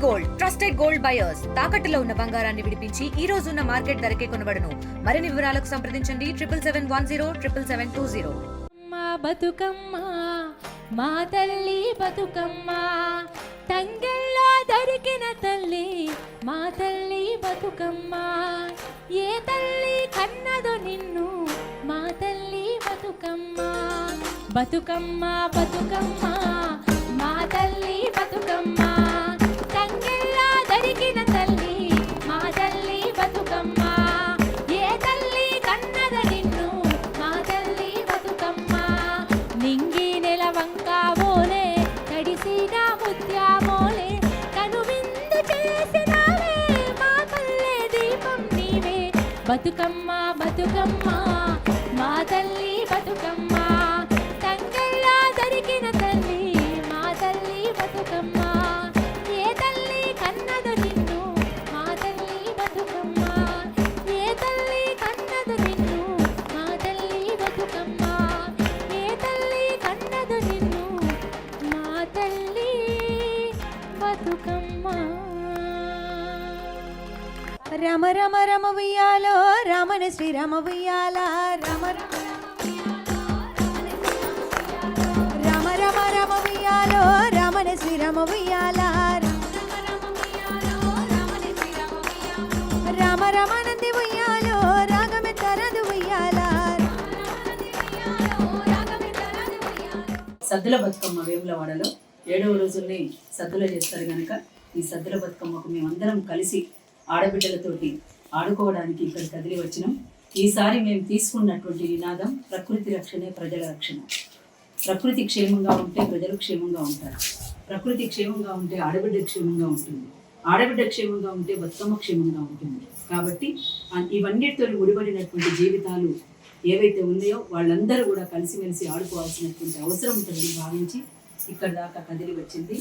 Gold trusted gold buyers తాకట్టులో ఉన్న బంగారాన్ని విడిపించి ఈ రోజు ఉన్న మార్కెట్ ధరకే కొనబడును. మరిన్ని వివరాలకు సంప్రదించండి 77107720. బతుకమ్మ మా తల్లి బతుకమ్మ తంగెల్లో దొరికిన తల్లి మా తల్లి బతుకమ్మ ఏ తల్లి కన్నదో నిన్ను మా తల్లి బతుకమ్మ బతుకమ్మ బతుకమ్మ మా తల్లి బతుకమ్మ తంగెల్లో దొరికిన తల్లి మా తల్లి బతుకమ్మ ఏ తల్లి కన్నదో నిన్ను మా తల్లి బతుకమ్మ నింగి నెలవంక బోలే తడిసిన ముత్యామోలే కనువిందు చేసినావే మా పల్లె దీపం నీవే బతుకమ్మ బతుకమ్మ మా తల్లి బతుకమ్మ తంగెల్లా దొరికిన తల్లి మా తల్లి బతుకమ్మ ఏ తల్లి కన్నదో నిన్ను మా తల్లి బతుకమ్మ ఏ తల్లి కన్నదో నిన్ను మా తల్లి బతుకమ్మ ఏ తల్లి కన్నదో నిన్ను మా తల్లి బతుకమ్మ రమ రమ రమ ఉయ్యాలో రమణ శ్రీరామ ఉయ్యాల రమ రమ రమ రమ ఉయ్యాలో రమణ శ్రీరామ ఉయ్యాల రామ రమానంది ఉయ్యాలో రాగమే తరదు ఉయ్యాల సద్దుల బతుకమ్మ వేములవాడలో 7వ రోజుల్ని సద్దుల చేస్తారు కనుక ఈ సద్దుల బతుకమ్మకు మేమందరం కలిసి ఆడబిడ్డలతోటి ఆడుకోవడానికి ఇక్కడ కదిలి వచ్చినాం. ఈసారి మేము తీసుకున్నటువంటి నినాదం ప్రకృతి రక్షణే ప్రజల రక్షణ. ప్రకృతి క్షేమంగా ఉంటే ప్రజలు క్షేమంగా ఉంటారు. ప్రకృతి క్షేమంగా ఉంటే ఆడబిడ్డ క్షేమంగా ఉంటుంది. ఆడబిడ్డ క్షేమంగా ఉంటే బతుకమ్మ క్షేమంగా ఉంటుంది. కాబట్టి ఇవన్నిటితో ముడిపడినటువంటి జీవితాలు ఏవైతే ఉన్నాయో వాళ్ళందరూ కూడా కలిసిమెలిసి ఆడుకోవాల్సినటువంటి అవసరం ఉంటుందని భావించి ఇక్కడ దాకా కదిలి వచ్చింది.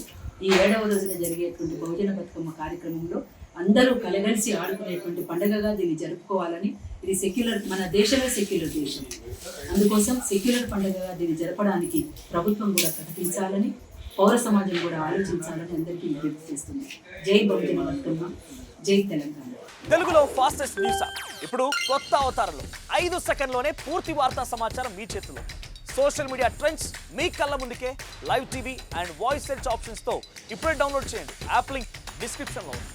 ఈ 7వ రోజున జరిగేటువంటి బహుజన బతుకమ్మ కార్యక్రమంలో అందరూ కలగలిసి ఆడుకునేటువంటి పండుగగా దీన్ని జరుపుకోవాలని, ఇది సెక్యులర్, మన దేశమే సెక్యులర్ దేశం, అందుకోసం సెక్యులర్ పండుగగా దీన్ని జరపడానికి ప్రభుత్వం కూడా ప్రకటించాలని, పౌర సమాజం కూడా ఆలోచించాలని అందరికీ విజ్ఞప్తి చేస్తుంది. జై బహుజన బతుకమ్మ, జై తెలంగాణ. తెలుగులో ఫాస్టెస్ట్ న్యూస్ ఇప్పుడు కొత్త అవతారంలో 5 సెకండ్లోనే పూర్తి వార్తా సమాచారం మీ చేతిలో. సోషల్ మీడియా ట్రెండ్స్ మీ కళ్ళ ముందుకే live TV and voice search ఆప్షన్స్తో ఇప్పుడే డౌన్లోడ్ చేయండి. యాప్ లింక్ డిస్క్రిప్షన్లో ఉంది.